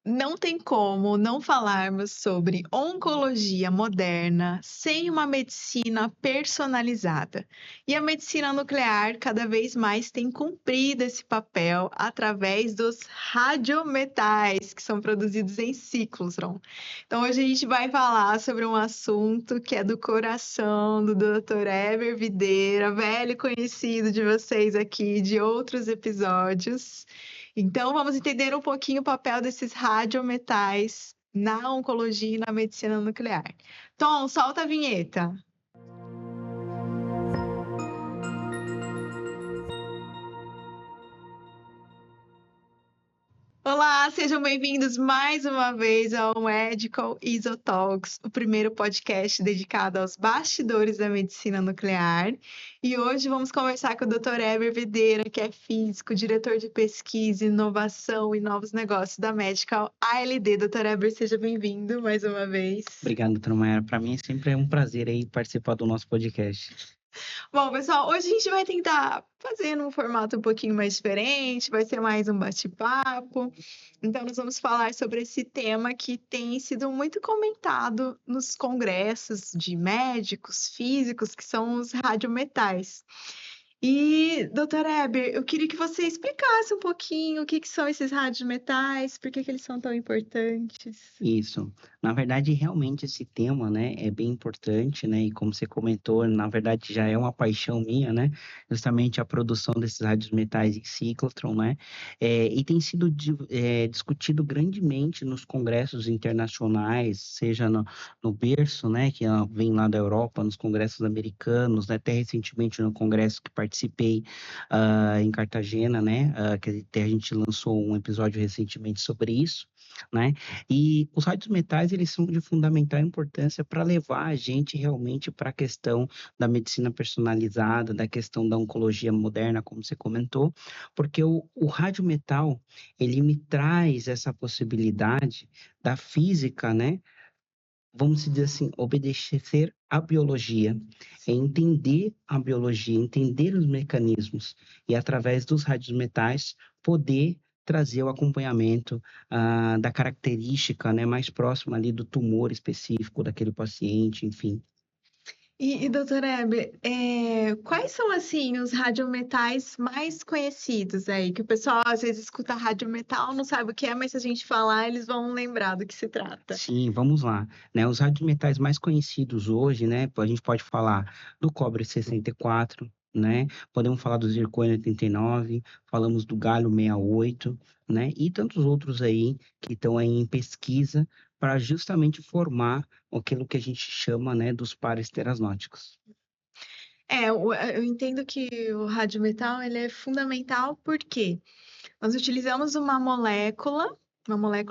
Não tem como não falarmos sobre oncologia moderna sem uma medicina personalizada. E a medicina nuclear cada vez mais tem cumprido esse papel através dos radiometais que são produzidos em ciclotron. Então hoje a gente vai falar sobre um assunto que é do coração do Dr. Eber Videira, velho conhecido de vocês aqui de outros episódios. Então, vamos entender um pouquinho o papel desses radiometais na oncologia e na medicina nuclear. Tom, solta a vinheta. Olá, sejam bem-vindos mais uma vez ao Medical Isotalks, o primeiro podcast dedicado aos bastidores da medicina nuclear. E hoje vamos conversar com o Dr. Eber Videira, que é físico, diretor de pesquisa, inovação e novos negócios da Medical ALD. Dr. Eber, seja bem-vindo mais uma vez. Obrigado, doutora Mayara. Para mim sempre é um prazer aí participar do nosso podcast. Bom, pessoal, hoje a gente vai tentar fazer num formato um pouquinho mais diferente, vai ser mais um bate-papo. Então, nós vamos falar sobre esse tema que tem sido muito comentado nos congressos de médicos, físicos, que são os radiometais. E, doutor Eber, eu queria que você explicasse um pouquinho o que são esses radiometais, por que eles são tão importantes. Isso. Na verdade, realmente esse tema, né, é bem importante, né, e como você comentou, na verdade já é uma paixão minha, né, justamente a produção desses rádios metais em ciclotron, né, e tem sido discutido grandemente nos congressos internacionais, seja no berço, né, que vem lá da Europa, nos congressos americanos, né, até recentemente no congresso que participei em Cartagena, né, que até a gente lançou um episódio recentemente sobre isso, né? E os rádios metais, eles são de fundamental importância para levar a gente realmente para a questão da medicina personalizada, da questão da oncologia moderna, como você comentou, porque o radiometal, ele me traz essa possibilidade da física, né? Vamos dizer assim, obedecer à biologia, é entender a biologia, entender os mecanismos e através dos rádios metais poder trazer o acompanhamento da característica, né, mais próxima ali do tumor específico daquele paciente, enfim. E doutor Heber, quais são, assim, os radiometais mais conhecidos aí? Que o pessoal, às vezes, escuta radiometal, não sabe o que é, mas se a gente falar, eles vão lembrar do que se trata. Sim, vamos lá, né? Os radiometais mais conhecidos hoje, né? A gente pode falar do cobre 64, né? Podemos falar do zircônio 89, falamos do galho 68, né? E tantos outros aí que estão aí em pesquisa para justamente formar aquilo que a gente chama, né, dos pares terasnóticos. Eu entendo que o radiometal, ele é fundamental porque nós utilizamos uma molécula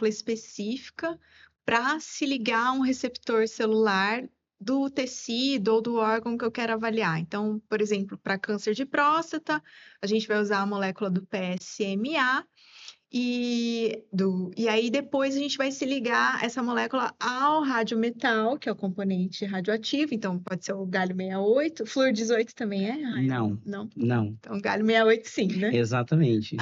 específica, para se ligar a um receptor celular do tecido ou do órgão que eu quero avaliar. Então, por exemplo, para câncer de próstata, a gente vai usar a molécula do PSMA e aí depois a gente vai se ligar essa molécula ao radiometal, que é o componente radioativo, então pode ser o galho 68, flúor 18 também é? Não, Não. não, Então, galho 68 sim, né? exatamente.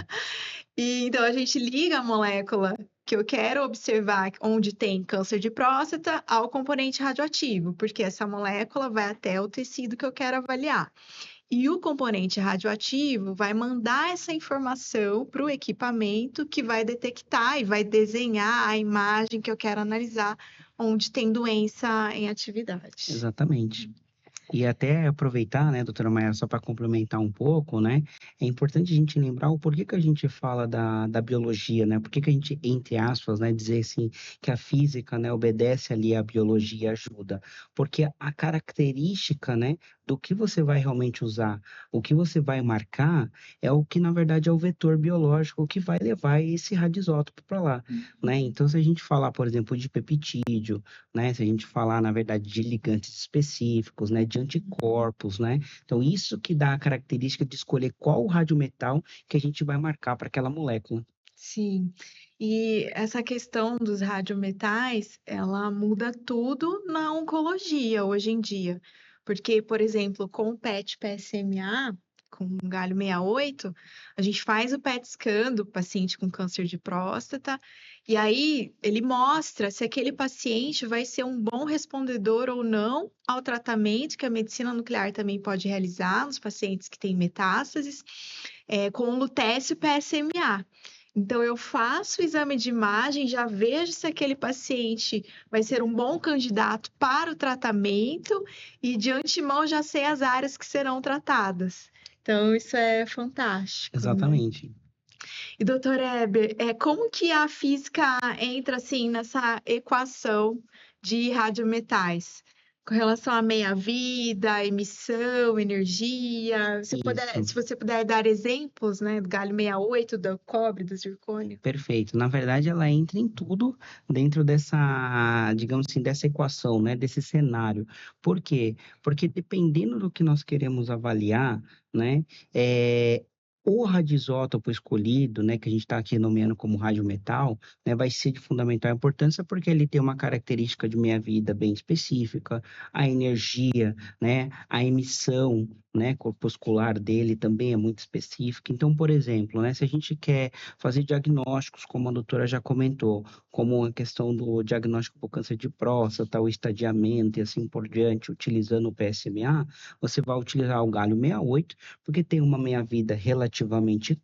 E então a gente liga a molécula que eu quero observar onde tem câncer de próstata ao componente radioativo, porque essa molécula vai até o tecido que eu quero avaliar. E o componente radioativo vai mandar essa informação para o equipamento que vai detectar e vai desenhar a imagem que eu quero analisar onde tem doença em atividade. Exatamente. E até aproveitar, né, doutora Maia, só para complementar um pouco, né, é importante a gente lembrar o porquê que a gente fala da biologia, né, por que a gente, entre aspas, né, dizer assim, que a física, né, obedece ali à biologia e ajuda, porque a característica, né, do que você vai realmente usar, o que você vai marcar, é o que, na verdade, é o vetor biológico que vai levar esse radisótopo para lá, né, então se a gente falar, por exemplo, de peptídeo, né, se a gente falar, na verdade, de ligantes específicos, né, de anticorpos, né? Então, isso que dá a característica de escolher qual radiometal que a gente vai marcar para aquela molécula. Sim, e essa questão dos radiometais, ela muda tudo na oncologia hoje em dia. Porque, por exemplo, com o PET-PSMA, com o galho 68, a gente faz o PET scan do paciente com câncer de próstata E aí ele mostra se aquele paciente vai ser um bom respondedor ou não ao tratamento que a medicina nuclear também pode realizar nos pacientes que têm metástases, com o lutécio PSMA. Então, eu faço o exame de imagem, já vejo se aquele paciente vai ser um bom candidato para o tratamento e de antemão já sei as áreas que serão tratadas. Então, isso é fantástico, né? Exatamente. E, doutor Eber, como que a física entra assim nessa equação de radiometais? Com relação à meia-vida, emissão, energia, Isso. se você puder dar exemplos, né, do galho 68, do cobre, do zircônio. Perfeito. Na verdade, ela entra em tudo dentro dessa, digamos assim, dessa equação, né? Desse cenário. Por quê? Porque dependendo do que nós queremos avaliar, né? É, o radioisótopo escolhido, né? Que a gente está aqui nomeando como radiometal, né? Vai ser de fundamental importância porque ele tem uma característica de meia-vida bem específica, a energia, né? A emissão, né? Corpuscular dele também é muito específica. Então, por exemplo, né? Se a gente quer fazer diagnósticos, como a doutora já comentou, como a questão do diagnóstico por câncer de próstata, o estadiamento e assim por diante, utilizando o PSMA, você vai utilizar o galho 68, porque tem uma meia-vida relativamente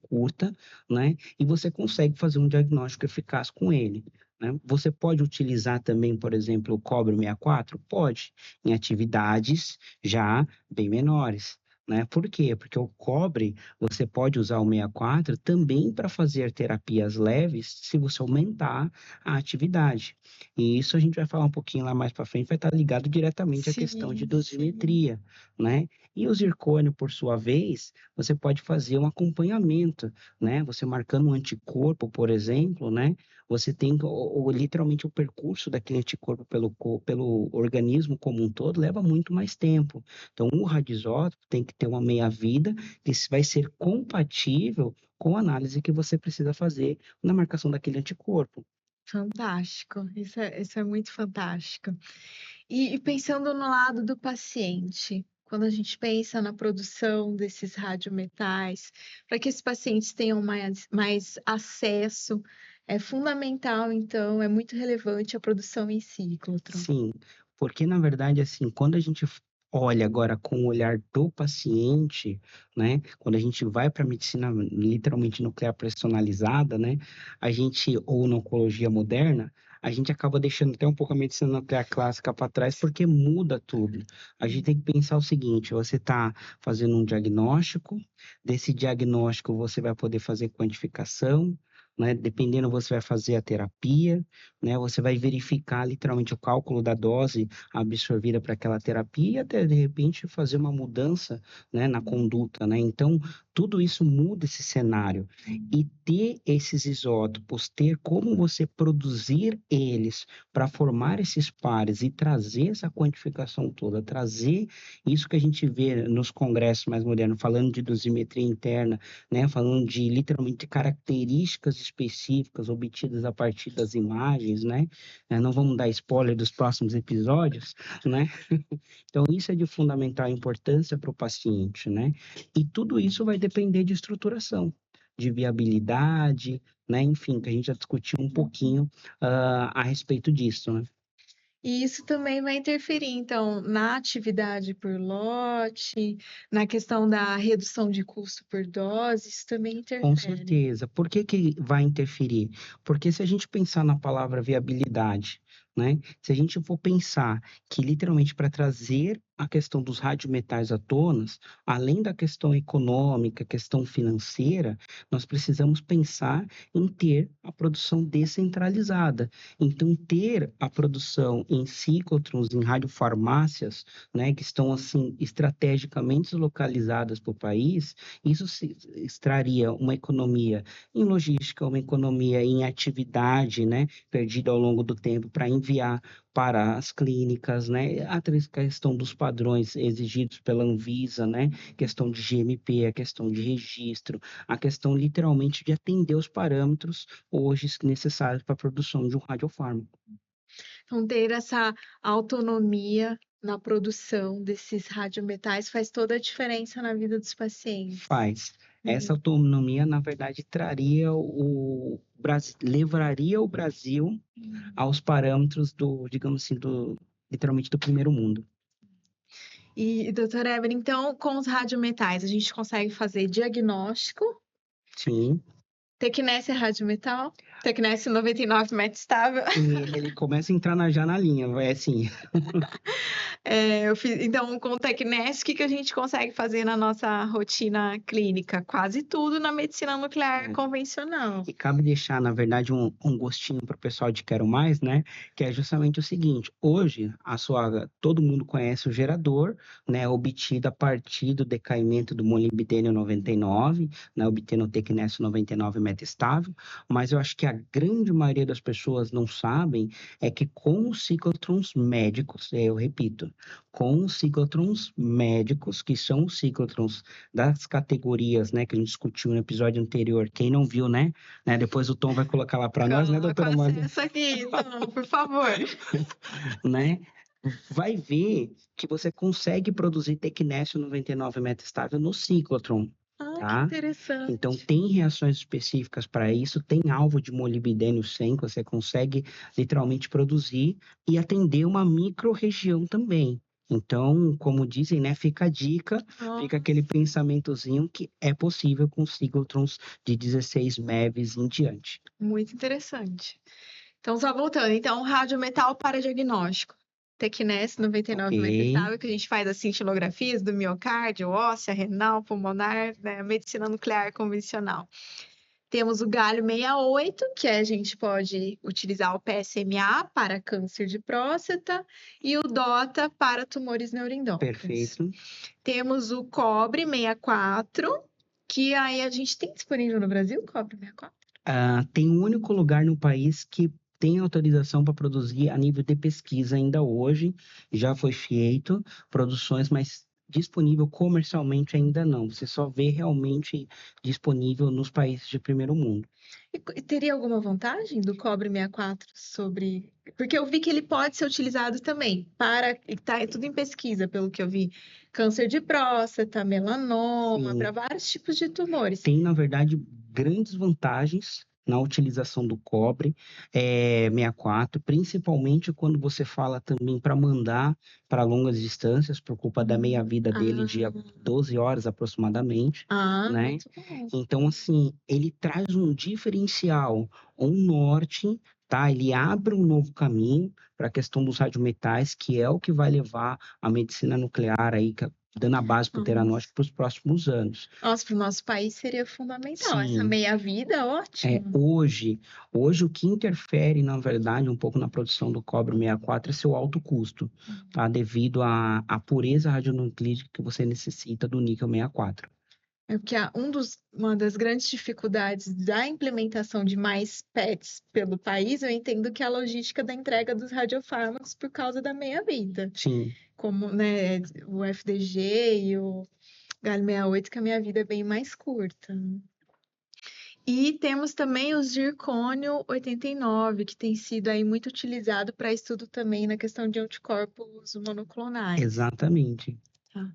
curta, né? E você consegue fazer um diagnóstico eficaz com ele. Né? Você pode utilizar também, por exemplo, o cobre 64? Pode, em atividades já bem menores. Né? Por quê? Porque o cobre você pode usar o 64 também para fazer terapias leves se você aumentar a atividade. E isso a gente vai falar um pouquinho lá mais para frente, vai estar ligado diretamente à questão de Sim, sim. dosimetria, né? E o zircônio, por sua vez, você pode fazer um acompanhamento, né? Você marcando um anticorpo, por exemplo, né? Você tem literalmente o percurso daquele anticorpo pelo organismo como um todo leva muito mais tempo. Então, o radisótopo tem que ter uma meia-vida que vai ser compatível com a análise que você precisa fazer na marcação daquele anticorpo. Fantástico. Isso é muito fantástico. E pensando no lado do paciente, quando a gente pensa na produção desses radiometais, para que esses pacientes tenham mais acesso, é fundamental, então, é muito relevante a produção em ciclotron. Sim, porque na verdade, assim, quando a gente olha agora com o olhar do paciente, né, quando a gente vai para a medicina literalmente nuclear personalizada, né, a gente, ou na oncologia moderna, a gente acaba deixando até um pouco a medicina nuclear clássica para trás, porque muda tudo. A gente tem que pensar o seguinte: você está fazendo um diagnóstico, desse diagnóstico você vai poder fazer quantificação, né, dependendo, você vai fazer a terapia, né? Você vai verificar literalmente o cálculo da dose absorvida para aquela terapia e até de repente fazer uma mudança, né, na conduta, né? Então, tudo isso muda esse cenário. E ter esses isótopos, ter como você produzir eles para formar esses pares e trazer essa quantificação toda, trazer isso que a gente vê nos congressos mais modernos, falando de dosimetria interna, né, falando de literalmente características específicas obtidas a partir das imagens, né? Não vamos dar spoiler dos próximos episódios, né? Então, isso é de fundamental importância para o paciente, né? E tudo isso vai depender de estruturação, de viabilidade, né? Enfim, que a gente já discutiu um pouquinho a respeito disso, né? E isso também vai interferir, então, na atividade por lote, na questão da redução de custo por dose, isso também Com interfere. certeza. Por que que vai interferir? Porque se a gente pensar na palavra viabilidade, né? Se a gente for pensar que literalmente para trazer a questão dos radiometais à tona, além da questão econômica, questão financeira, nós precisamos pensar em ter a produção descentralizada. Então, ter a produção em ciclotrons, em radiofarmácias, né, que estão assim estrategicamente localizadas para o país, isso extraria uma economia em logística, uma economia em atividade, né, perdida ao longo do tempo para enviar para as clínicas, né, a questão dos padrões exigidos pela Anvisa, né, questão de GMP, a questão de registro, a questão literalmente de atender os parâmetros hoje necessários para a produção de um radiofármaco. Então, ter essa autonomia na produção desses radiometais faz toda a diferença na vida dos pacientes. Faz. Essa autonomia, na verdade, levaria o Brasil aos parâmetros digamos assim, literalmente do primeiro mundo. E, doutora Evelyn, então, com os radiometais, a gente consegue fazer diagnóstico. Sim. Tecnesse é radiometal? Tecnesse 99 metastável? E ele começa a entrar já na linha, vai assim. Então, com o Tecnesse, o que a gente consegue fazer na nossa rotina clínica? Quase tudo na medicina nuclear convencional. E cabe deixar, na verdade, um gostinho para o pessoal de Quero Mais, né? Que é justamente o seguinte: hoje, todo mundo conhece o gerador, né? Obtido a partir do decaimento do molibdênio 99, né? Obtendo o Tecnesse 99 metastável. Mas eu acho que a grande maioria das pessoas não sabem é que com os ciclotrons médicos, eu repito, com os ciclotrons médicos, que são os ciclotrons das categorias, né, que a gente discutiu no episódio anterior. Quem não viu, né? Depois o Tom vai colocar lá para nós, né, doutora Coloca o Amanda? acesso aqui, Tom, por favor. Né? Vai ver que você consegue produzir Tecnésio 99 metastável no ciclotron. Ah, que Tá? interessante. Então, tem reações específicas para isso, tem alvo de molibdênio 100 que você consegue literalmente produzir e atender uma micro-região também. Então, como dizem, né, fica a dica, fica aquele pensamentozinho que é possível com ciclotrons de 16 MeVs em diante. Muito interessante. Então, só voltando. Então, radiometal para diagnóstico. Tecnesse 99 metastável, que a gente faz as cintilografias do miocárdio, óssea, renal, pulmonar, né? Medicina nuclear convencional. Temos o galho 68, que a gente pode utilizar o PSMA para câncer de próstata e o DOTA para tumores neuroendócrinos. Perfeito. Temos o cobre 64, que aí a gente tem disponível no Brasil, cobre 64? Tem um único lugar no país que tem autorização para produzir a nível de pesquisa ainda hoje, já foi feito produções, mas disponível comercialmente ainda não. Você só vê realmente disponível nos países de primeiro mundo. E teria alguma vantagem do cobre 64 sobre... Porque eu vi que ele pode ser utilizado também para... Está tudo em pesquisa, pelo que eu vi. Câncer de próstata, melanoma, para vários tipos de tumores. Tem, na verdade, grandes vantagens na utilização do cobre 64, principalmente quando você fala também para mandar para longas distâncias, por culpa da meia-vida dele de 12 horas aproximadamente, né? Muito bom. Então, assim, ele traz um diferencial, um norte, tá? Ele abre um novo caminho para a questão dos radiometais, que é o que vai levar a medicina nuclear aí, dando a base para o diagnóstico para os próximos anos. Nossa, para o nosso país seria fundamental. Sim. Essa meia-vida, ótimo. Hoje o que interfere, na verdade, um pouco na produção do cobre 64 é seu alto custo, tá? Devido à pureza radionuclídica que você necessita do níquel 64. É porque uma das grandes dificuldades da implementação de mais PETs pelo país, eu entendo que é a logística da entrega dos radiofármacos por causa da meia-vida. Sim. Como, né, o FDG e o galho 68, que a meia-vida é bem mais curta. E temos também o zircônio 89, que tem sido aí muito utilizado para estudo também na questão de anticorpos monoclonais. Exatamente. Tá.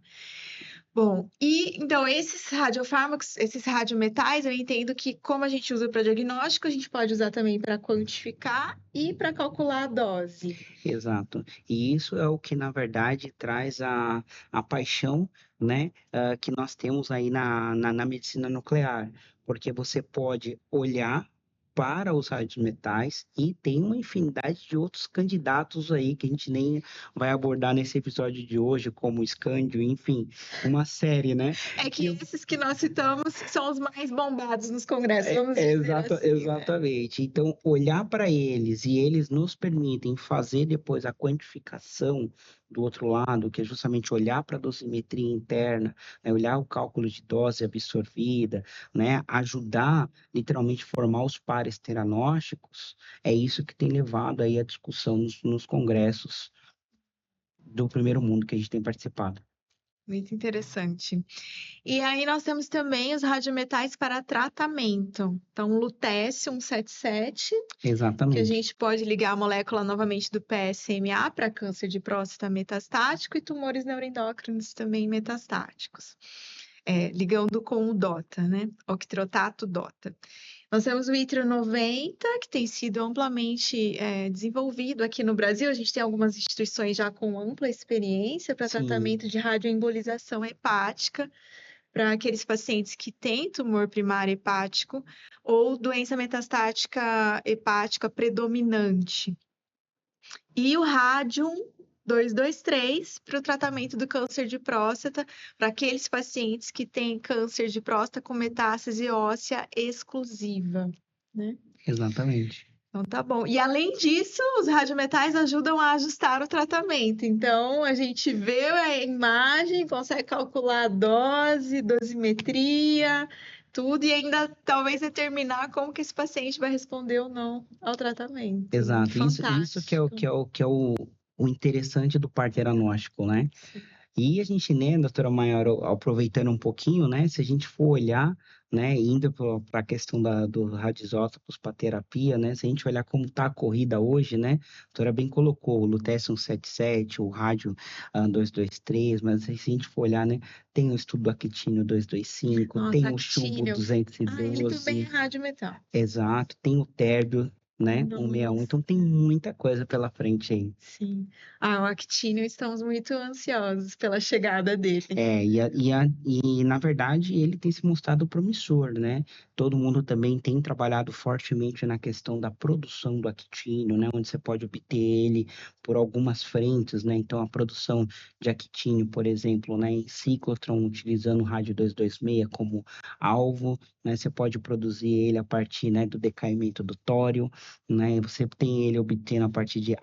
Bom, então esses radiofármacos, esses radiometais, eu entendo que como a gente usa para diagnóstico, a gente pode usar também para quantificar e para calcular a dose. Exato. E isso é o que, na verdade, traz a paixão, né, que nós temos aí na medicina nuclear. Porque você pode olhar para os radiometais e tem uma infinidade de outros candidatos aí que a gente nem vai abordar nesse episódio de hoje, como o escândio, enfim, uma série, né? É que esses que nós citamos são os mais bombados nos congressos, vamos dizer assim, exatamente. Né? Então, olhar para eles e eles nos permitem fazer depois a quantificação do outro lado, que é justamente olhar para a dosimetria interna, né? Olhar o cálculo de dose absorvida, né? Ajudar literalmente formar os pares teranósticos, é isso que tem levado aí a discussão nos congressos do primeiro mundo que a gente tem participado. Muito interessante. E aí nós temos também os radiometais para tratamento. Então, o lutésio 177, Exatamente. que a gente pode ligar a molécula novamente do PSMA para câncer de próstata metastático e tumores neuroendócrinos também metastáticos. ligando com o DOTA, né? Octreotato DOTA. Nós temos o Itrio 90, que tem sido amplamente desenvolvido aqui no Brasil. A gente tem algumas instituições já com ampla experiência para Sim, tratamento de radioembolização hepática, para aqueles pacientes que têm tumor primário hepático ou doença metastática hepática predominante. E o Radium 223 para o tratamento do câncer de próstata, para aqueles pacientes que têm câncer de próstata com metástase óssea exclusiva, né? exatamente. Então tá bom. E além disso, os radiometais ajudam a ajustar o tratamento. Então a gente vê a imagem, consegue calcular a dose, dosimetria, tudo, e ainda talvez determinar como que esse paciente vai responder ou não ao tratamento. Exato. Isso Fantástico. que é o interessante do parteranóstico, né? E a gente, né, doutora Maior, aproveitando um pouquinho, né, se a gente for olhar, né, indo para a questão do radioisótopos para terapia, né, se a gente olhar como está a corrida hoje, né, a doutora bem colocou o Lutetium 77, o rádio 223, mas se a gente for olhar, né, tem o estudo do actínio 225, tem Nossa, o chumbo actínio. Ah, ele também é 212, radiometal. exato, tem o térbio, né, 161, Nossa, então tem muita coisa pela frente aí. sim. Ah, o actínio, estamos muito ansiosos pela chegada dele. E na verdade ele tem se mostrado promissor, né? Todo mundo também tem trabalhado fortemente na questão da produção do actínio, né? Onde você pode obter ele por algumas frentes, né? Então a produção de actínio, por exemplo, né? Em ciclotron, utilizando o rádio 226 como alvo, né? Você pode produzir ele a partir, né, do decaimento do tório, né? Você tem ele obtendo a partir de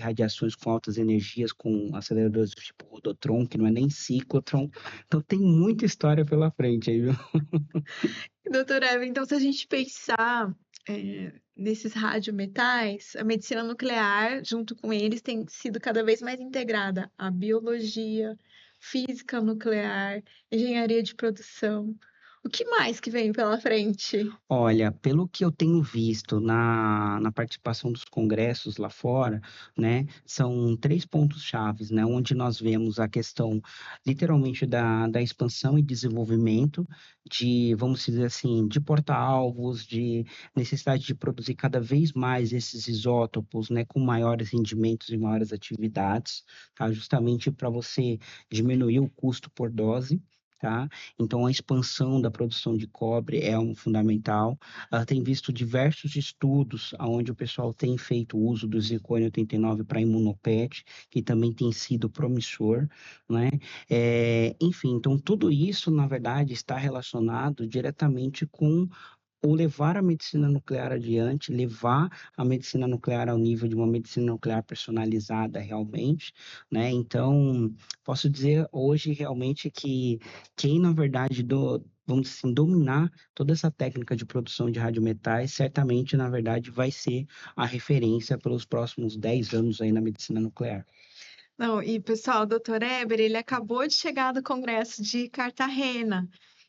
radiações com altas energias, com aceleradores do tipo Rodotron, que não é nem ciclotron. Então tem muita história pela frente aí, viu? Doutora Eva, então se a gente pensar nesses radiometais, a medicina nuclear, junto com eles, tem sido cada vez mais integrada à biologia, física nuclear, engenharia de produção. O que mais que vem pela frente? Olha, pelo que eu tenho visto na participação dos congressos lá fora, né, são três pontos chaves, né, onde nós vemos a questão, literalmente, da expansão e desenvolvimento de, vamos dizer assim, de porta-alvos, de necessidade de produzir cada vez mais esses isótopos, né, com maiores rendimentos e maiores atividades, tá, justamente para você diminuir o custo por dose. Tá? Então, a expansão da produção de cobre é um fundamental. Ela tem visto diversos estudos onde o pessoal tem feito uso do zircônio 89 para imunopet, que também tem sido promissor, né? Enfim, então tudo isso, na verdade, está relacionado diretamente com ou levar a medicina nuclear adiante, levar a medicina nuclear ao nível de uma medicina nuclear personalizada realmente, né? Então, posso dizer hoje realmente que quem, na verdade, vamos dizer assim, dominar toda essa técnica de produção de radiometais, certamente, na verdade, vai ser a referência pelos próximos 10 anos aí na medicina nuclear. Não, e pessoal, o Dr. Eber, ele acabou de chegar do Congresso de Cartagena.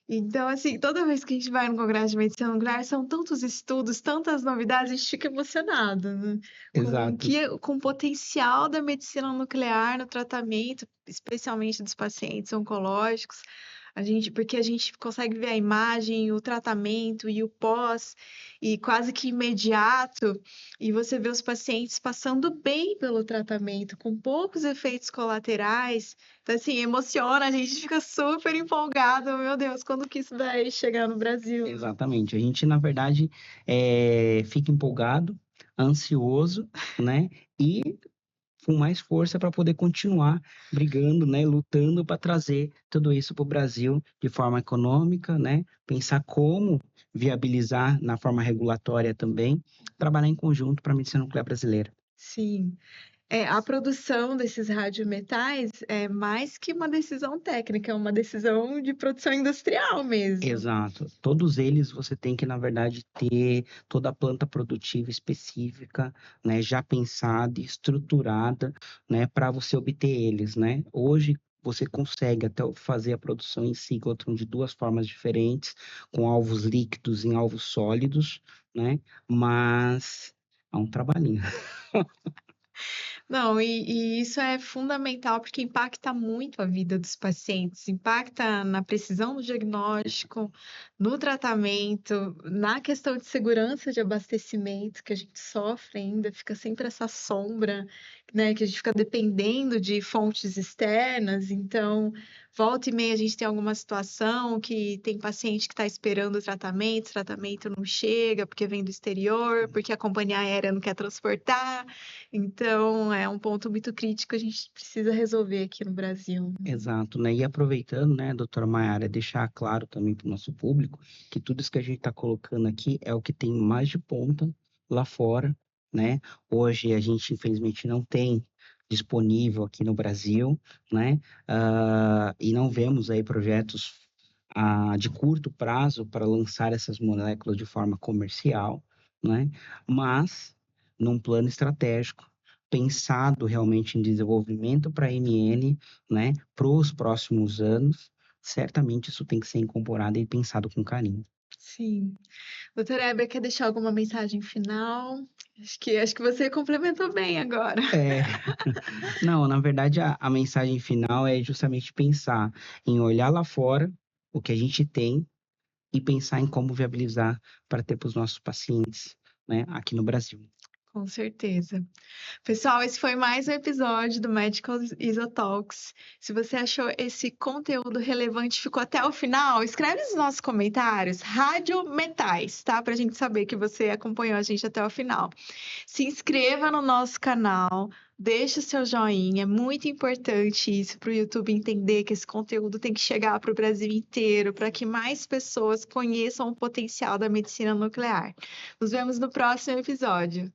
Então, assim, toda vez que a gente vai no Congresso de Medicina Nuclear, são tantos estudos, tantas novidades, a gente fica emocionado, né? Exato. Com o potencial da medicina nuclear no tratamento, especialmente dos pacientes oncológicos. Porque a gente consegue ver a imagem, o tratamento e o pós, e quase que imediato. E você vê os pacientes passando bem pelo tratamento, com poucos efeitos colaterais. Então, assim, emociona, a gente fica super empolgado. Meu Deus, quando que isso vai chegar no Brasil? Exatamente. A gente, na verdade, fica empolgado, ansioso, né? E com mais força para poder continuar brigando, né? Lutando para trazer tudo isso para o Brasil de forma econômica, né? Pensar como viabilizar na forma regulatória também, trabalhar em conjunto para a medicina nuclear brasileira. Sim. A produção desses radiometais é mais que uma decisão técnica, é uma decisão de produção industrial mesmo. Exato. Todos eles você tem que, na verdade, ter toda a planta produtiva específica, né, já pensada, e estruturada, né, para você obter eles, né? Hoje você consegue até fazer a produção em ciclotron de duas formas diferentes, com alvos líquidos e alvos sólidos, né? Mas é um trabalhinho. Não, e isso é fundamental porque impacta muito a vida dos pacientes, impacta na precisão do diagnóstico, no tratamento, na questão de segurança de abastecimento que a gente sofre ainda, fica sempre essa sombra, né, que a gente fica dependendo de fontes externas, então volta e meia a gente tem alguma situação que tem paciente que está esperando o tratamento não chega porque vem do exterior, porque a companhia aérea não quer transportar. Então, é um ponto muito crítico que a gente precisa resolver aqui no Brasil. Exato, né? E aproveitando, né, doutora Maiara, deixar claro também para o nosso público que tudo isso que a gente está colocando aqui é o que tem mais de ponta lá fora, né? Hoje a gente, infelizmente, não tem disponível aqui no Brasil, né? E não vemos aí projetos de curto prazo para lançar essas moléculas de forma comercial, né? Mas num plano estratégico, pensado realmente em desenvolvimento para MN, né, para os próximos anos, certamente isso tem que ser incorporado e pensado com carinho. Sim. Doutora Heber, quer deixar alguma mensagem final? Acho que você complementou bem agora. É, não, na verdade, a mensagem final é justamente pensar em olhar lá fora o que a gente tem e pensar em como viabilizar para ter para os nossos pacientes, né, aqui no Brasil. Com certeza. Pessoal, esse foi mais um episódio do Medical Isotalks. Se você achou esse conteúdo relevante, ficou até o final, escreve nos nossos comentários Rádio Metais, tá? Pra gente saber que você acompanhou a gente até o final. Se inscreva no nosso canal, deixa o seu joinha, é muito importante isso para o YouTube entender que esse conteúdo tem que chegar para o Brasil inteiro, para que mais pessoas conheçam o potencial da medicina nuclear. Nos vemos no próximo episódio.